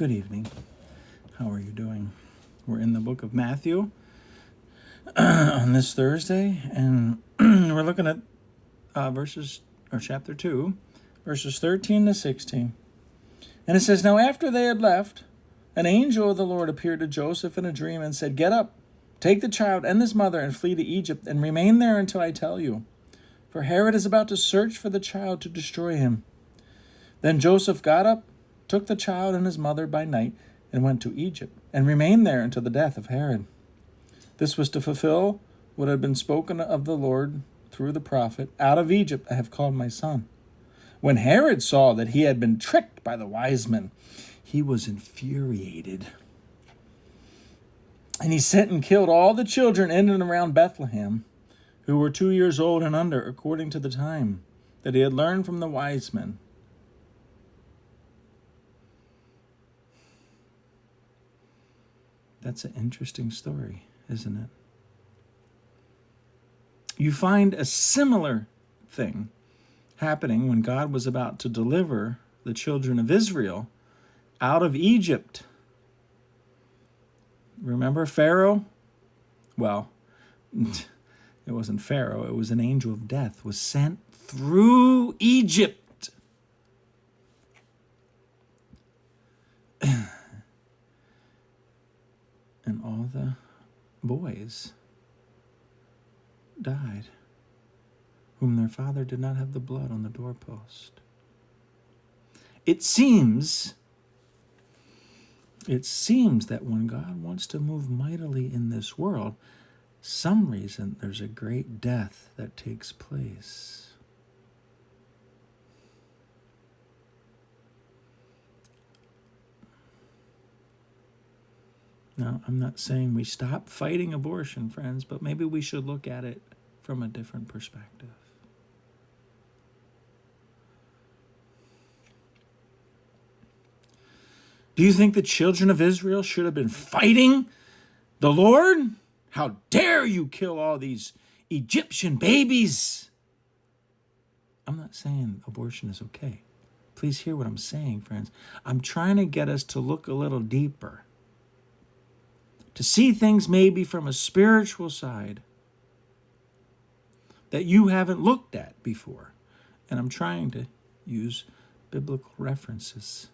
Good evening. How are you doing? We're in the book of Matthew on this Thursday, and we're looking at chapter 2, verses 13 to 16. And it says, "Now after they had left, an angel of the Lord appeared to Joseph in a dream and said, 'Get up, take the child and his mother and flee to Egypt and remain there until I tell you. For Herod is about to search for the child to destroy him.' Then Joseph got up, took the child and his mother by night, and went to Egypt, and remained there until the death of Herod. This was to fulfill what had been spoken of the Lord through the prophet, 'Out of Egypt I have called my son.' When Herod saw that he had been tricked by the wise men, he was infuriated. And he sent and killed all the children in and around Bethlehem, who were 2 years old and under, according to the time that he had learned from the wise men. That's an interesting story, isn't it? You find a similar thing happening when God was about to deliver the children of Israel out of Egypt. Remember Pharaoh? Well, it wasn't Pharaoh. It was an angel of death was sent through Egypt. And all the boys died, whom their father did not have the blood on the doorpost. It seems that when God wants to move mightily in this world, some reason there's a great death that takes place. Now, I'm not saying we stop fighting abortion, friends, but maybe we should look at it from a different perspective. Do you think the children of Israel should have been fighting the Lord? How dare you kill all these Egyptian babies? I'm not saying abortion is okay. Please hear what I'm saying, friends. I'm trying to get us to look a little deeper, to see things maybe from a spiritual side that you haven't looked at before. And I'm trying to use biblical references.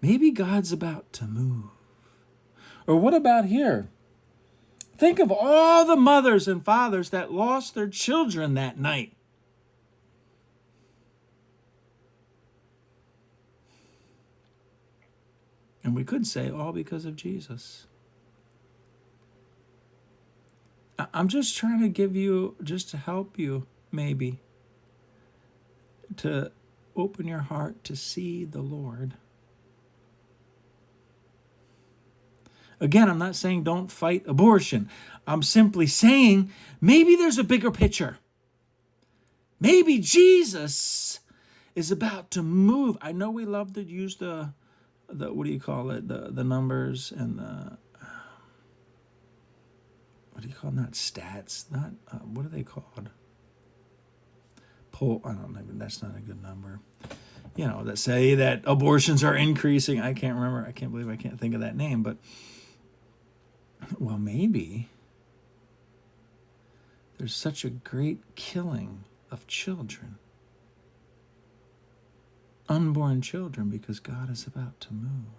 Maybe God's about to move. Or what about here? Think of all the mothers and fathers that lost their children that night. And we could say all because of Jesus. I'm just trying to give you, just to help you maybe, to open your heart to see the Lord. Again, I'm not saying don't fight abortion. I'm simply saying maybe there's a bigger picture. Maybe Jesus is about to move. I know we love to use the what do you call it? The numbers and the, what do you call it? Not stats, not, what are they called? I don't know, that's not a good number. You know, that say that abortions are increasing. I can't remember. I can't believe I can't think of that name, but well, maybe there's such a great killing of children, unborn children, because God is about to move.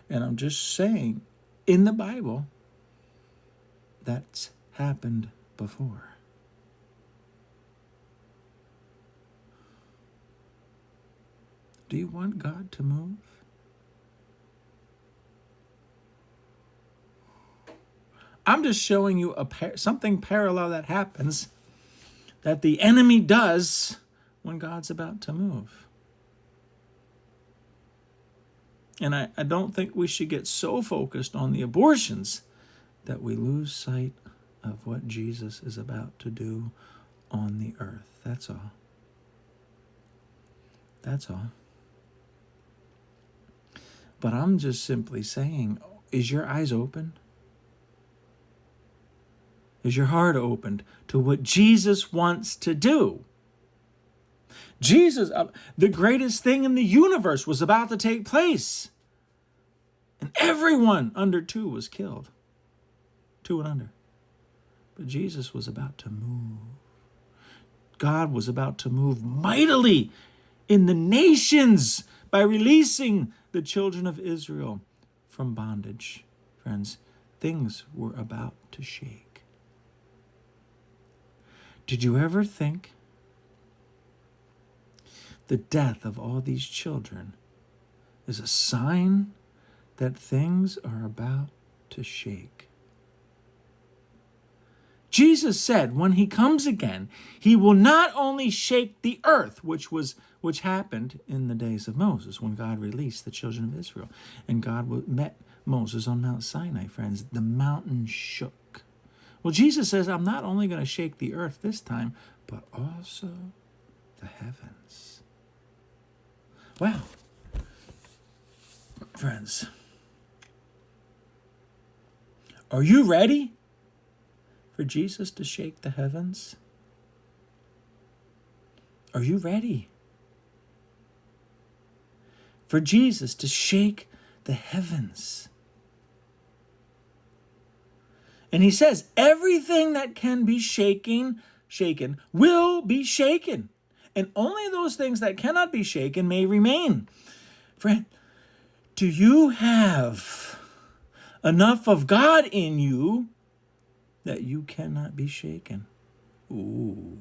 And I'm just saying, in the Bible, that's happened before. Do you want God to move? I'm just showing you something parallel that happens, that the enemy does when God's about to move. And I don't think we should get so focused on the abortions that we lose sight of what Jesus is about to do on the earth. That's all. That's all. But I'm just simply saying, is your eyes open? Is your heart opened to what Jesus wants to do? Jesus, the greatest thing in the universe was about to take place. And everyone under 2 was killed. 2 and under. But Jesus was about to move. God was about to move mightily in the nations by releasing the children of Israel from bondage. Friends, things were about to shake. Did you ever think the death of all these children is a sign that things are about to shake? Jesus said when he comes again, he will not only shake the earth, which happened in the days of Moses when God released the children of Israel. And God met Moses on Mount Sinai, friends. The mountain shook. Well, Jesus says, I'm not only going to shake the earth this time, but also the heavens. Wow. Friends, are you ready for Jesus to shake the heavens? Are you ready for Jesus to shake the heavens? And he says, everything that can be shaken will be shaken. And only those things that cannot be shaken may remain. Friend, do you have enough of God in you that you cannot be shaken? Ooh.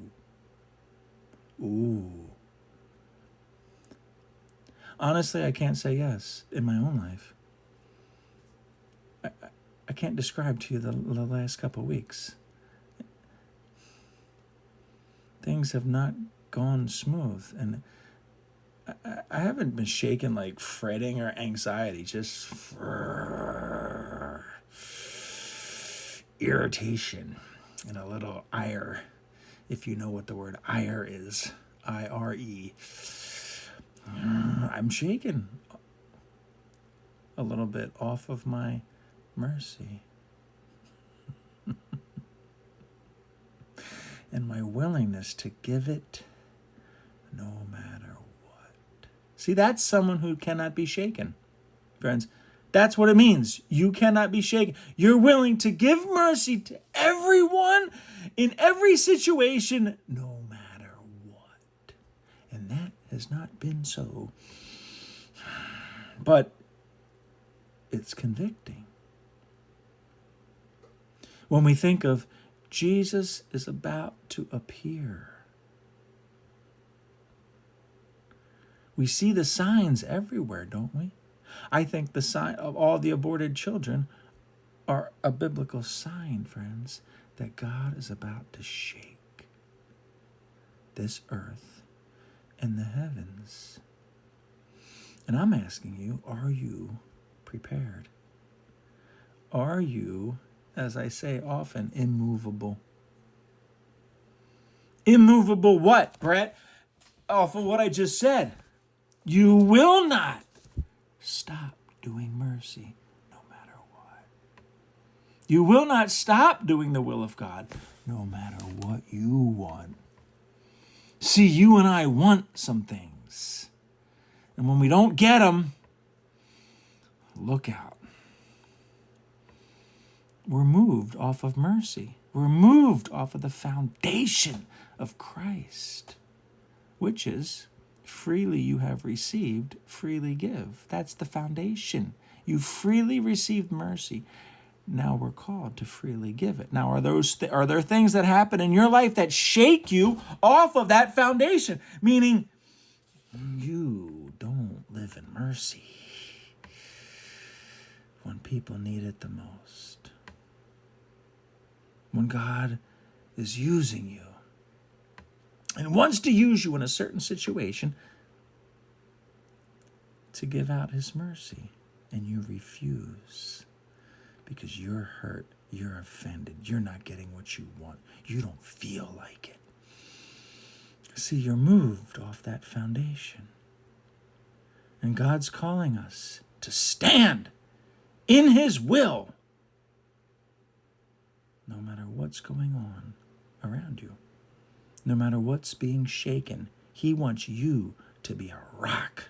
Honestly, I can't say yes in my own life. I can't describe to you the last couple of weeks. Things have not gone smooth, and I haven't been shaken like fretting or anxiety, just irritation and a little ire, if you know what the word ire is. I-R-E. I'm shaken a little bit off of my mercy and my willingness to give it no matter what. See, that's someone who cannot be shaken, friends. That's what it means. You cannot be shaken. You're willing to give mercy to everyone in every situation, no matter what. And that has not been so. But it's convicting. When we think of Jesus is about to appear, we see the signs everywhere, don't we? I think the sign of all the aborted children are a biblical sign, friends, that God is about to shake this earth and the heavens. And I'm asking you, are you prepared? Are you, as I say often, immovable? Immovable what, Brett? Off of what I just said. You will not stop doing mercy no matter what. You will not stop doing the will of God no matter what you want. See, you and I want some things. And when we don't get them, look out. We're moved off of mercy. We're moved off of the foundation of Christ, which is freely you have received, freely give. That's the foundation. You freely received mercy. Now we're called to freely give it. Now, are there things that happen in your life that shake you off of that foundation? Meaning, you don't live in mercy when people need it the most. When God is using you and wants to use you in a certain situation to give out his mercy, and you refuse because you're hurt, you're offended, you're not getting what you want, you don't feel like it. See, you're moved off that foundation. And God's calling us to stand in his will no matter what's going on around you. No matter what's being shaken He wants you to be a rock.